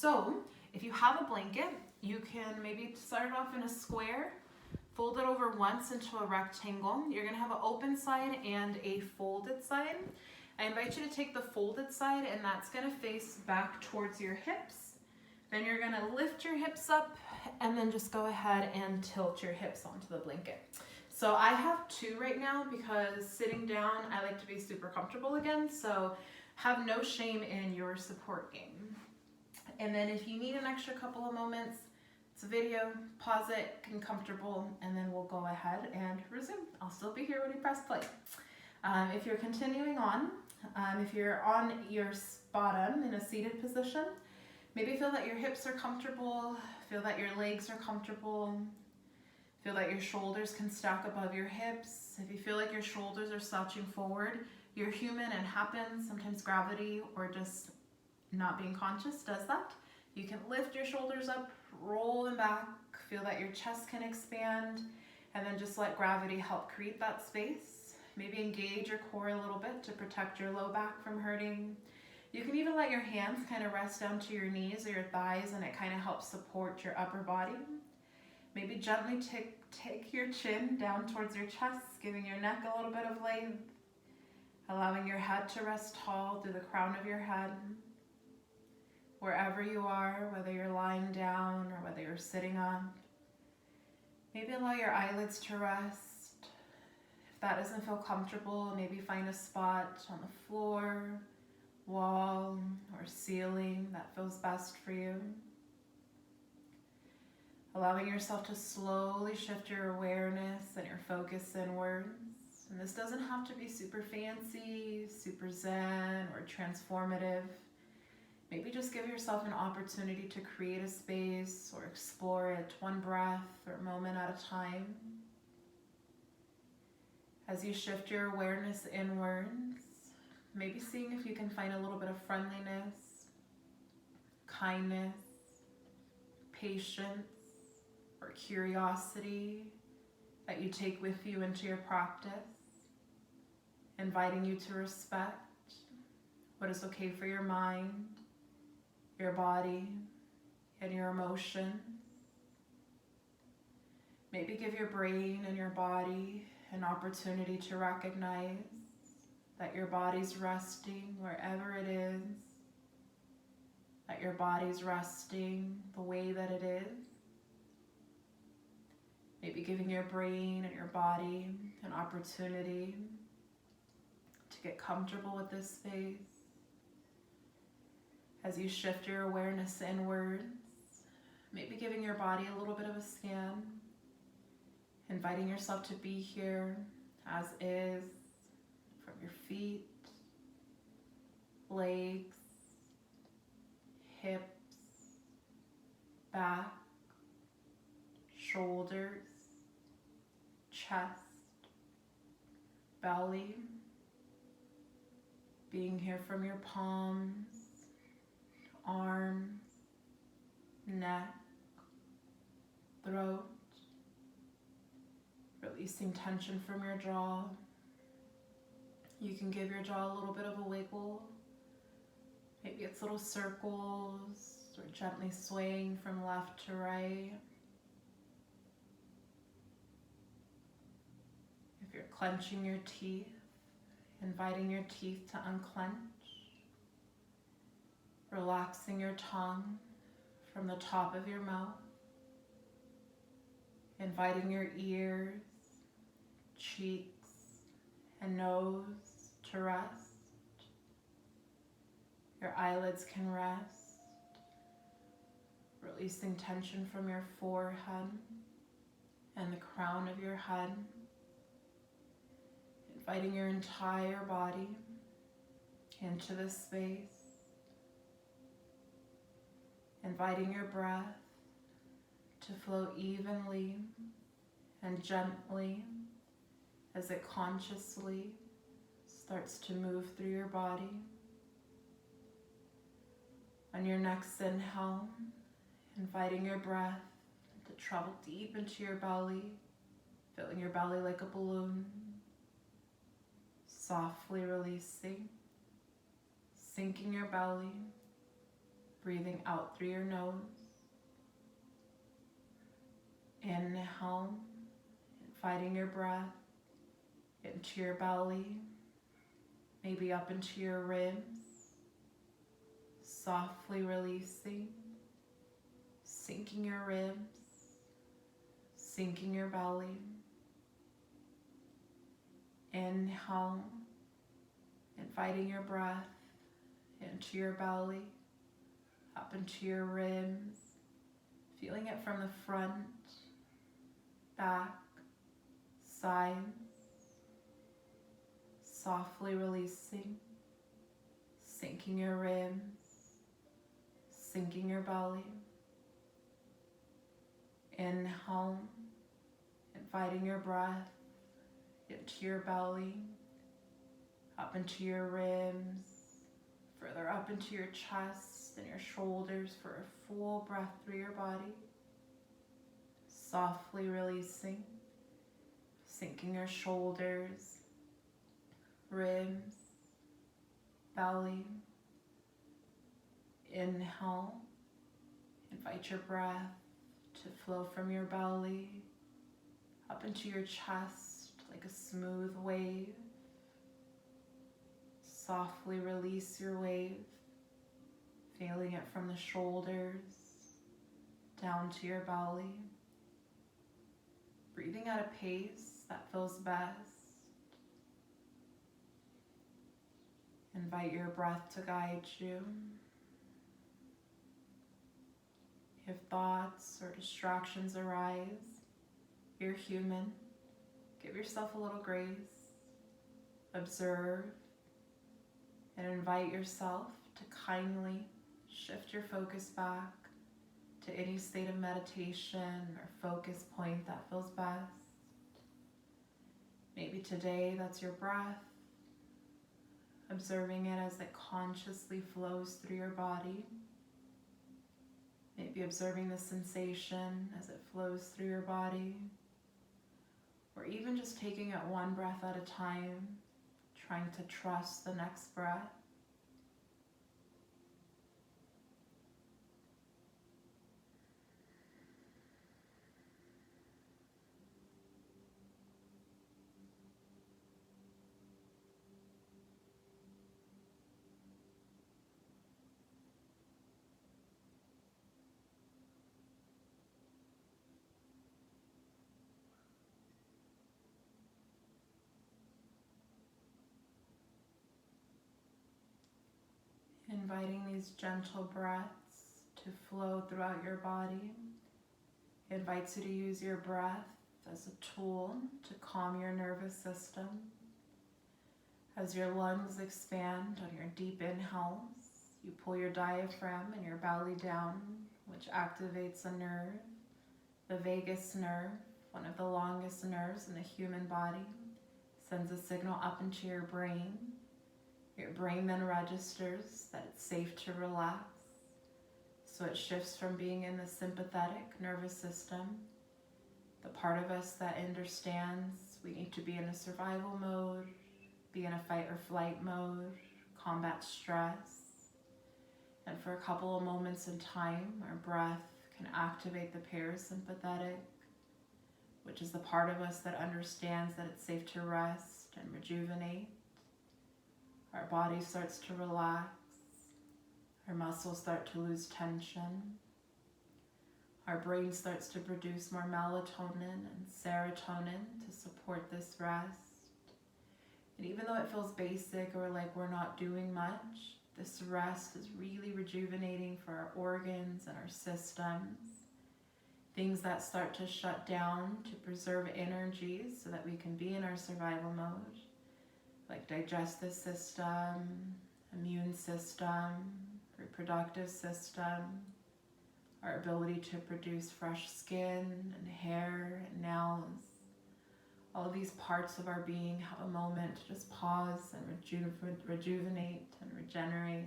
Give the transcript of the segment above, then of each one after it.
So if you have a blanket, you can maybe start off in a square, fold it over once into a rectangle. You're gonna have an open side and a folded side. I invite you to take the folded side, and that's gonna face back towards your hips. Then you're gonna lift your hips up and then just go ahead and tilt your hips onto the blanket. So I have two right now because sitting down, I like to be super comfortable again, so have no shame in your support game. And then if you need an extra couple of moments, it's a video, pause it, get comfortable, and then we'll go ahead and resume. I'll still be here when you press play. If you're continuing on, if you're on your bottom in a seated position, maybe feel that your hips are comfortable, feel that your legs are comfortable, feel that your shoulders can stack above your hips. If you feel like your shoulders are slouching forward, you're human and happens. Sometimes gravity or just not being conscious does that. You can lift your shoulders up, roll them back, feel that your chest can expand, and then just let gravity help create that space. Maybe engage your core a little bit to protect your low back from hurting. You can even let your hands kind of rest down to your knees or your thighs, and it kind of helps support your upper body. Maybe gently take your chin down towards your chest, giving your neck a little bit of length, allowing your head to rest tall through the crown of your head. Wherever you are, whether you're lying down or whether you're sitting up, maybe allow your eyelids to rest. If that doesn't feel comfortable, maybe find a spot on the floor, wall, or ceiling that feels best for you. Allowing yourself to slowly shift your awareness and your focus inwards. And this doesn't have to be super fancy, super zen, or transformative. Maybe just give yourself an opportunity to create a space or explore it one breath or moment at a time. As you shift your awareness inwards, maybe seeing if you can find a little bit of friendliness, kindness, patience, or curiosity that you take with you into your practice, inviting you to respect what is okay for your mind, your body, and your emotions. Maybe give your brain and your body an opportunity to recognize that your body's resting wherever it is, that your body's resting the way that it is. Maybe giving your brain and your body an opportunity to get comfortable with this space. As you shift your awareness inwards, maybe giving your body a little bit of a scan, inviting yourself to be here as is, from your feet, legs, hips, back, shoulders, chest, belly, being here from your palms, arms, neck, throat, releasing tension from your jaw. You can give your jaw a little bit of a wiggle. Maybe it's little circles or gently swaying from left to right. If you're clenching your teeth, inviting your teeth to unclench. Relaxing your tongue from the top of your mouth, inviting your ears, cheeks, and nose to rest. Your eyelids can rest, releasing tension from your forehead and the crown of your head, inviting your entire body into this space. Inviting your breath to flow evenly and gently as it consciously starts to move through your body. On your next inhale, inviting your breath to travel deep into your belly, filling your belly like a balloon, softly releasing, sinking your belly, Breathing out through your nose. Inhale, inviting your breath into your belly, maybe up into your ribs, softly releasing, sinking your ribs, sinking your belly. Inhale, inviting your breath into your belly, up into your ribs, feeling it from the front, back, sides, softly releasing, sinking your ribs, sinking your belly. Inhale, inviting your breath into your belly, up into your ribs, further up into your chest and your shoulders for a full breath through your body. Softly releasing, sinking your shoulders, ribs, belly. Inhale, invite your breath to flow from your belly up into your chest like a smooth wave. Softly release your wave, feeling it from the shoulders down to your belly. Breathing at a pace that feels best. Invite your breath to guide you. If thoughts or distractions arise, you're human. Give yourself a little grace. Observe and invite yourself to kindly shift your focus back to any state of meditation or focus point that feels best. Maybe today that's your breath, observing it as it consciously flows through your body. Maybe observing the sensation as it flows through your body, or even just taking it one breath at a time, trying to trust the next breath. Inviting these gentle breaths to flow throughout your body. It invites you to use your breath as a tool to calm your nervous system. As your lungs expand on your deep inhales, you pull your diaphragm and your belly down, which activates a nerve, the vagus nerve, one of the longest nerves in the human body, sends a signal up into your brain. Your brain then registers that it's safe to relax, so it shifts from being in the sympathetic nervous system, the part of us that understands we need to be in a survival mode, be in a fight or flight mode, combat stress. And for a couple of moments in time, our breath can activate the parasympathetic, which is the part of us that understands that it's safe to rest and rejuvenate. Our body starts to relax. Our muscles start to lose tension. Our brain starts to produce more melatonin and serotonin to support this rest. And even though it feels basic or like we're not doing much, this rest is really rejuvenating for our organs and our systems. Things that start to shut down to preserve energy so that we can be in our survival mode, like digestive system, immune system, reproductive system, our ability to produce fresh skin and hair and nails. All of these parts of our being have a moment to just pause and rejuvenate and regenerate.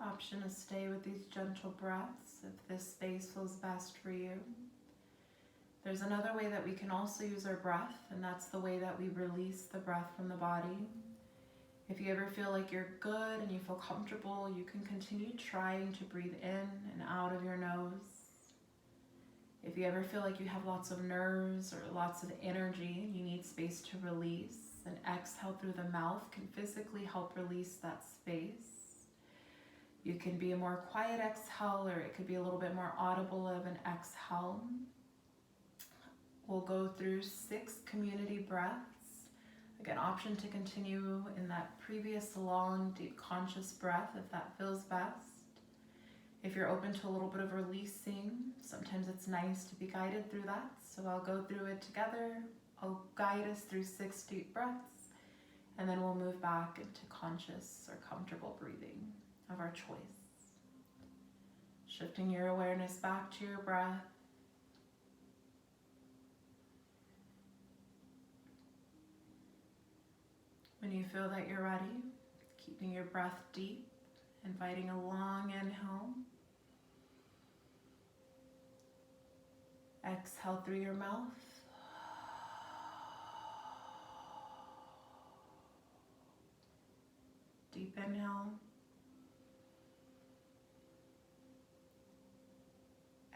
Option to stay with these gentle breaths if this space feels best for you. There's another way that we can also use our breath, and that's the way that we release the breath from the body. If you ever feel like you're good and you feel comfortable, you can continue trying to breathe in and out of your nose. If you ever feel like you have lots of nerves or lots of energy and you need space to release, an exhale through the mouth can physically help release that space. You can be a more quiet exhale, or it could be a little bit more audible of an exhale. We'll go through 6 community breaths. Again, option to continue in that previous long, deep conscious breath if that feels best. If you're open to a little bit of releasing, sometimes it's nice to be guided through that. So I'll go through it together. I'll guide us through 6 deep breaths, and then we'll move back into conscious or comfortable breathing of our choice. Shifting your awareness back to your breath. When you feel that you're ready, keeping your breath deep, inviting a long inhale. Exhale through your mouth. Deep inhale.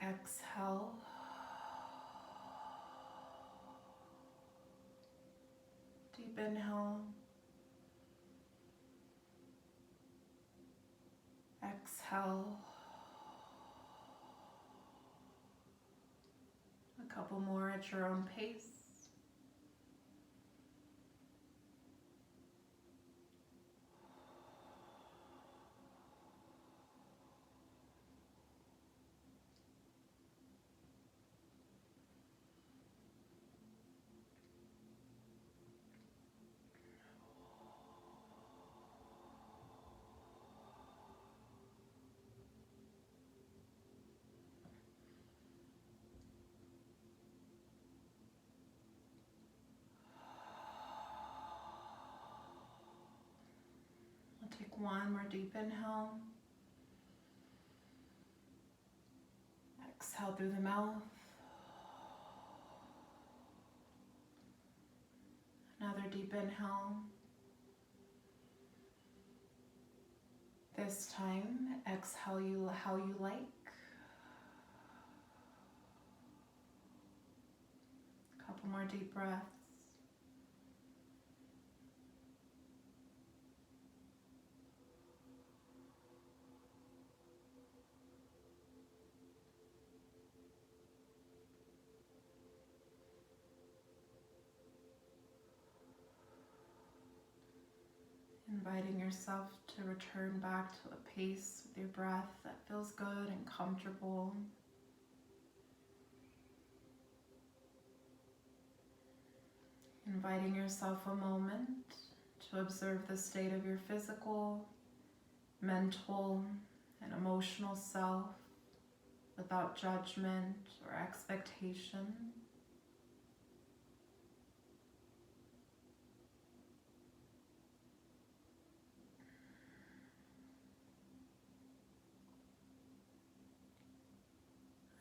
Exhale. Deep inhale. Exhale. A couple more at your own pace. Take one more deep inhale. Exhale through the mouth. Another deep inhale. This time, exhale how you like. A couple more deep breaths. Inviting yourself to return back to a pace with your breath that feels good and comfortable. Inviting yourself a moment to observe the state of your physical, mental, and emotional self without judgment or expectation.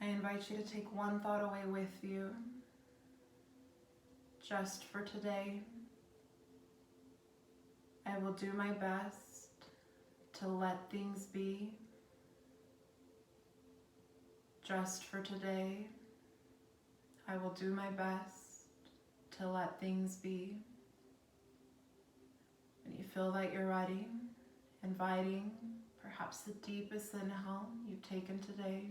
I invite you to take one thought away with you, just for today. I will do my best to let things be. Just for today, I will do my best to let things be. When you feel that you're ready, inviting perhaps the deepest inhale you've taken today.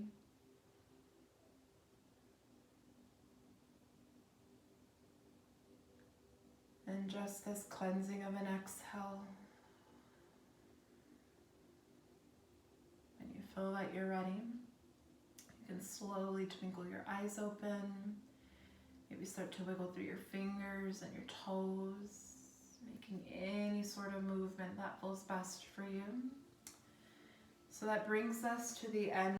And just this cleansing of an exhale. When you feel that you're ready, you can slowly twinkle your eyes open. Maybe start to wiggle through your fingers and your toes, making any sort of movement that feels best for you. So that brings us to the end